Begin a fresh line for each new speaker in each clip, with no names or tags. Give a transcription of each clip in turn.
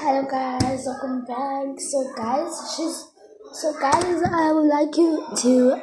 Hello guys, welcome back. So guys, I would like you to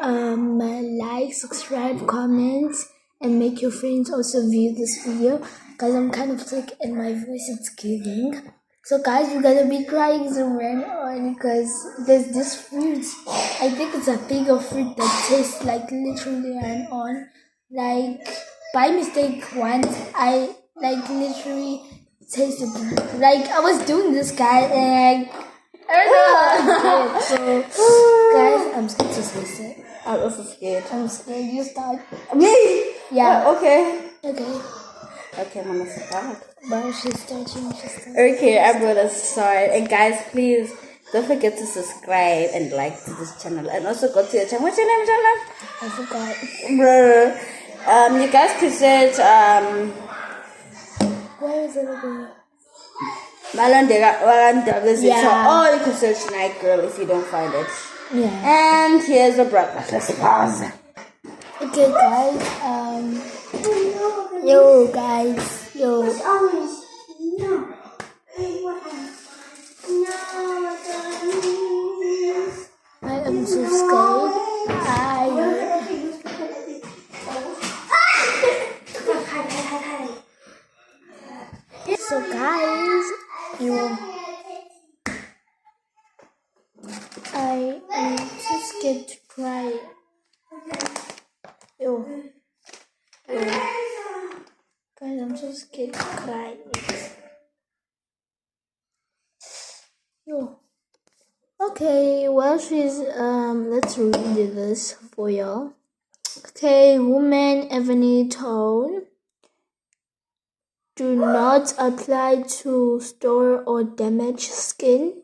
like, subscribe, comment, and make your friends also view this video. Guys, I'm kind of sick and my voice is giving. So guys, we're gonna be trying some rain on because there's this fruit. I think it's a bigger fruit that tastes like literally rain on. Like by mistake once, I literally tasted like I was doing this guy and I don't know. So guys, I'm scared to taste it.
I'm also scared.
I'm scared. You start.
Me?
Yeah.
Okay.
Okay.
I'm gonna start.
But she's starting.
Okay, I'm gonna start. And guys, please don't forget to subscribe and like to this channel. And also go to your channel. What's your name, channel?
I forgot.
Bro. You guys could search
Where is it again?
Malandega.
Yeah.
Or you can search Night Girl if you don't find it.
Yeah.
And here's a breakfast. Let's pause.
Okay, guys. Yo, guys. Yo. I am so scared. So guys, I am too scared to cry. Yo. Guys, I'm so scared to cry. Yo. Okay, well let's read this for y'all. Okay, woman Ebony Tone. Do not apply to store or damage skin.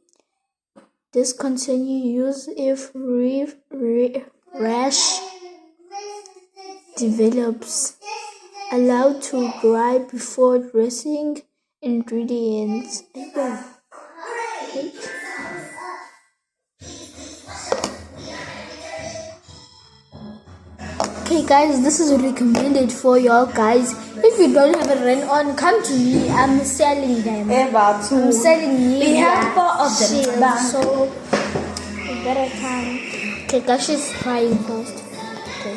Discontinue use if rash develops. Allow to dry before dressing. Ingredients. Okay guys, this is recommended for y'all guys. If you don't have a rent on, come to me. I'm selling them. I'm selling you.
We have 4 of them.
So you better come. Okay guys, she's trying first. Okay.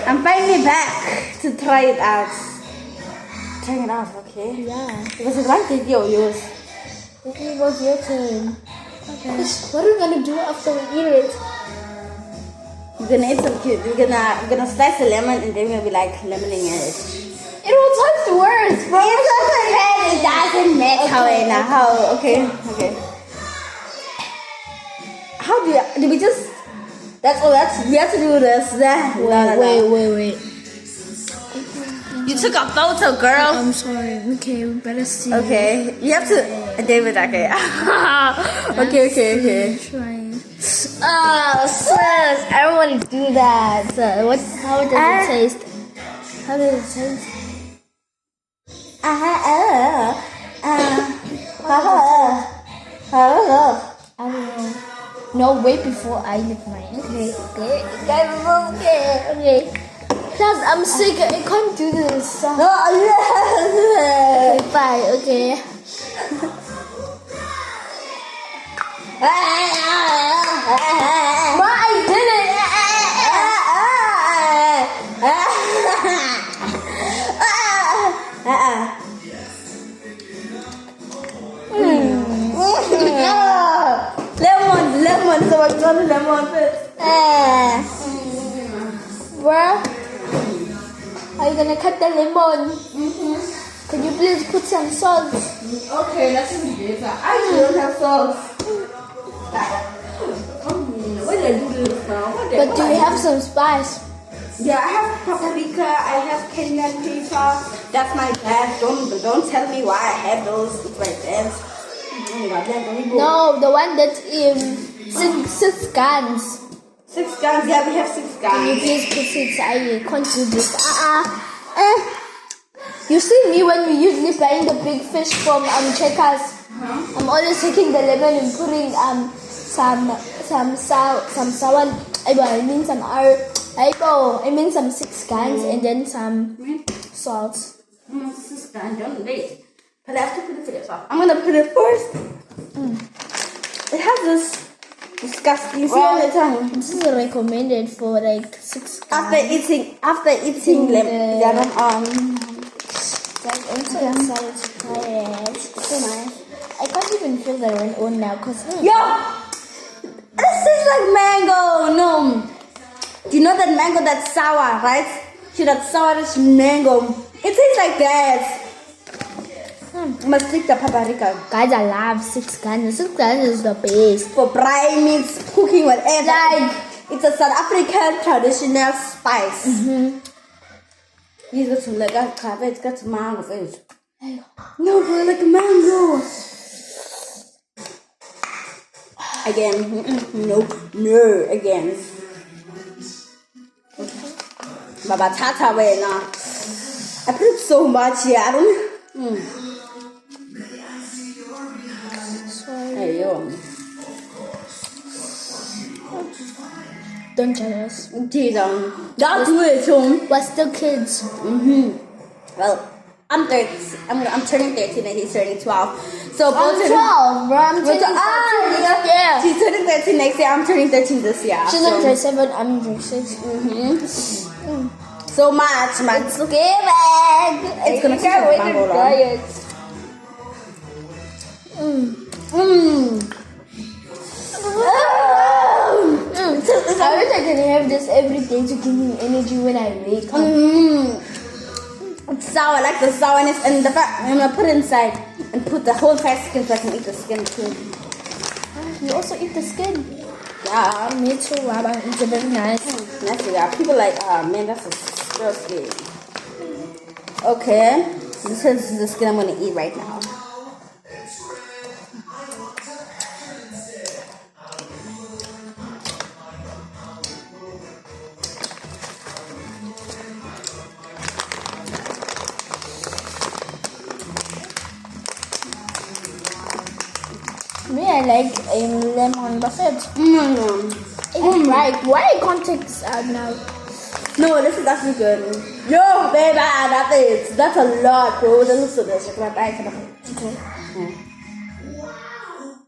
I'm finally back to try it out. Trying it out, okay?
Yeah.
Because it's one video yours.
Okay, it was your turn. Okay. What are we gonna do after we eat it?
We're gonna eat some cute. We're gonna slice the lemon and then we'll be like lemoning it.
It will taste worse, bro.
It doesn't matter. Okay. How do we just? That's all. We have to do this.
Wait.
You took a photo, girl.
I'm sorry. Okay, we better see.
Okay, you have to. David, okay. Okay.
Trying. Sis, I don't want to do that. How does it taste? How does it taste?
I
don't know. No, wait before I lick mine. Okay. Okay. Plus, I'm sick. I can't do this. Okay, bye. Okay. But I didn't.
Lemon. So I got lemon first.
Where are you gonna cut the lemon? Can you please put some salt?
Okay, let's do this. I don't have salt.
But do you have some spice?
Yeah, I have paprika, I have Kenyan pepper. That's my dad. Don't tell me why I have those. It's my dad's.
No, the one that six guns.
6 guns, yeah, we have 6 guns.
Can you please put it? I can't do this. You see me when we usually buying the big fish from Checkers. I'm always taking the lemon and putting some sour. I mean some 6 guns and then some salt.
6 guns, don't wait. But I have to put it for yourself. I'm gonna put it first. It has this disgusting smell on the tongue.
This is recommended for like 6
After eating lemon.
Like, I'm so excited to try it.
So nice.
I can't even feel the on now because
Yo! This tastes like mango. No. Do you know that mango that's sour, right? See that sourish mango. It tastes like that. Must take the paprika.
guys, I love 6 guns. 6 guns is the best.
For braai meats, cooking, whatever.
Like,
it's a South African traditional spice. These are like a cabbage, got mango fish. No, bro, like a mango. Again, no, again. Baba Tata, wait now. I put so much here. I don't.
sorry.
Hey, yo.
Don't judge us.
Don't do it, Tom.
We're still kids.
Well, I'm 30. I'm turning 13 and he's turning 12. So both
I'm 12, bro. I'm turning 13 next year.
She's turning 13 next year. I'm turning 13 this year.
She's in grade 7. I'm in grade 6.
So much, man.
It's giving.
It's gonna
can't wait to
mango,
try it. I wish I can have this every day to give me energy when I wake up.
It's sour, I like the sourness and the fact I'm gonna put it inside and put the whole fat skin so I can eat the skin too.
You also eat the skin.
Yeah,
Me too, Baba. It's very nice.
that's it. People like, oh man, that's a disgusting. Okay, this is the skin I'm gonna eat right now.
Me, I like lemon buffet.
Mm.
Right. Why I can't take this out now?
No, this is actually good. Yo, baby, that's a lot, bro. This is so delicious. Can I buy it?
Okay.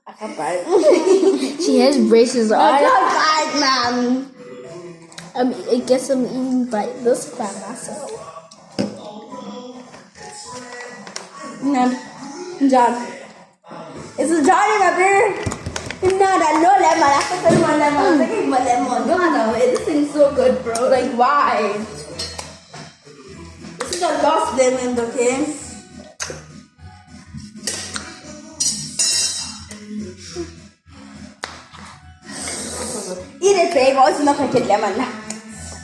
I can't buy it.
She has braces
I
on.
can't buy it, man.
I guess I'm eating by this by myself.
No, John. It's a Johnny, my beer. No, that no lemon. I put one lemon. I'm taking my lemon. No, this thing's so good, bro. Like, why? This is a lost lemon, okay? Eat it, babe. It's not gonna get lemon.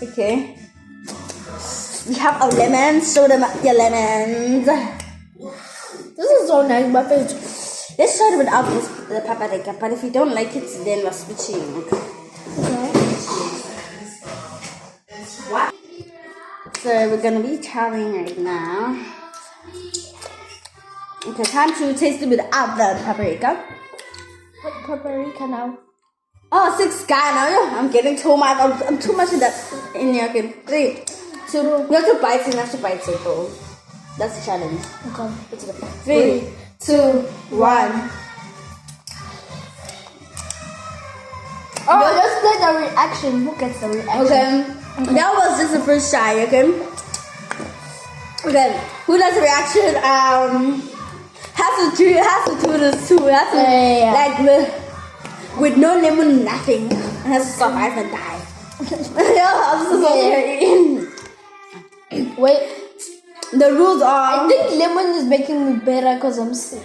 Okay. We have our lemons. Show them your lemons.
This is so nice buffet.
Let's try it without the paprika, but if you don't like it, then we're switching.
Okay.
What? So we're gonna be trying right now. Okay, time to taste it without the paprika.
What paprika now?
Oh, 6 guy now. I'm getting too much. I'm too much in here. Okay, 3, 2. You have to bite it. You have to bite it, though. That's the challenge.
Okay.
3, 2, 1.
Oh, let's play the reaction. Who gets the reaction?
Okay. That was just the first try, okay? Okay. Who does the reaction? Has to do this too. Has to, like, with no lemon, nothing. And has to survive and die. Yeah, I'm so sorry.
Wait.
The rules are...
I think lemon is making me better because I'm sick.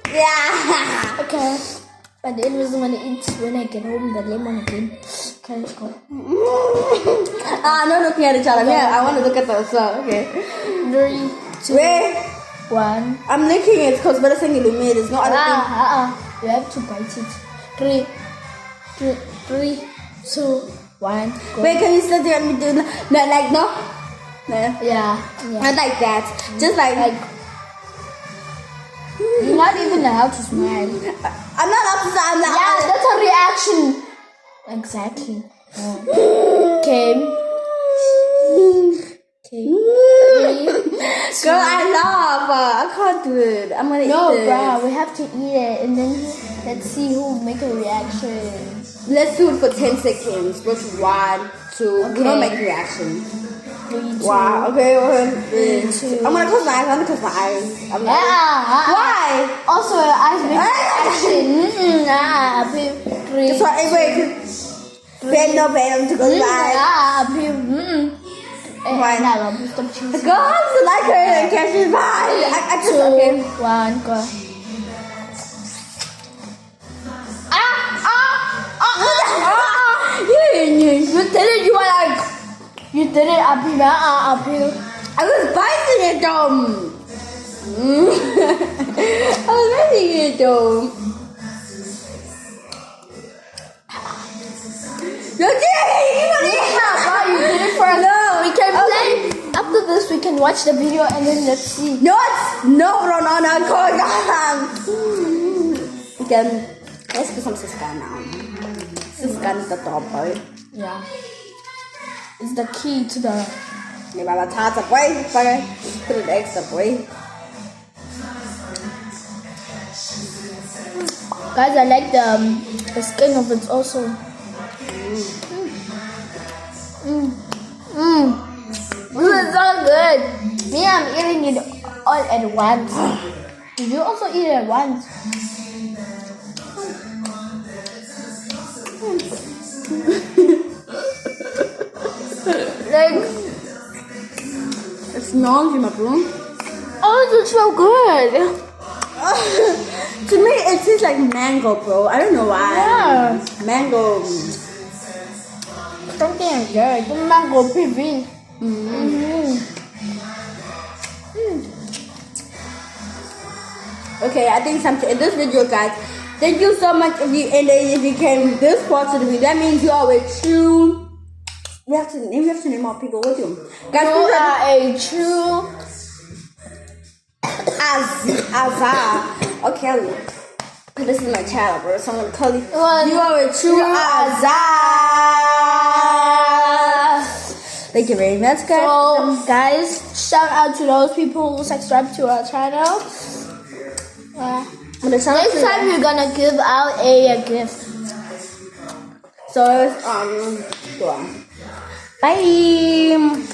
Yeah.
Okay. But then I'm gonna eat when I get home the lemon again. Okay, let's go.
No looking at each other. Yeah, I want to look at those. So, okay.
3, 2,
Wait.
1.
I'm licking it because better saying it made. It's not other
You have to bite it. 3, 2, 1. Go.
Wait, can you still do me do no? Like no? No.
Yeah.
Not like that. Just like
You're not even allowed to smile.
I'm not up to that. I'm not.
Yeah, that's a reaction. Exactly. Okay. 3,
Girl, I love. I can't do it. I'm gonna
No,
eat it.
bruh, we have to eat it and then let's see who make a reaction.
Let's do it for 10 seconds. Which 1, 2. We don't
Okay.
make reaction.
3, 2.
Wow. Okay. 1, 3.
2.
I'm gonna close my eyes. I'm gonna close my eyes. I'm gonna. Why?
Also, I make reaction.
That's why. Wait. Ben, no Ben. To close my eyes. Why?
Stop choosing.
Girl, I'm so like her and catches fine. I just
2,
okay.
1, go. You did it. You were like, you did it. Up here.
I was biting it, dumb. I was biting it, dumb. You did it!
You did it for us.
No.
We can play. After this, we can watch the video and then let's see.
No, no, go down. Then, let's put some Siska now. Siska is the top part.
Yeah. It's the key to the.
May mga tata boy. Para put an extra boy.
Guys, I like the skin of it also. This is so good. Me, I'm eating it all at once. Did you also eat it at once? Like,
It's noisy, my bro.
oh, it's so good.
To me, it tastes like mango, bro. I don't know why.
Yeah.
Mango.
Something good. The mango PV.
Okay, I think something in this video, guys. Thank you so much if you came this far to the video. That means you are a true. We have to name our people with you. Guys,
You are a true.
Azar. Okay, this is my channel, bro. So I'm gonna call you.
Well,
You are a true Azar. Thank you very much, guys.
So, guys, shout out to those people who subscribe to our channel.
Next
Next time we're gonna give out a gift.
So, go on. Bye.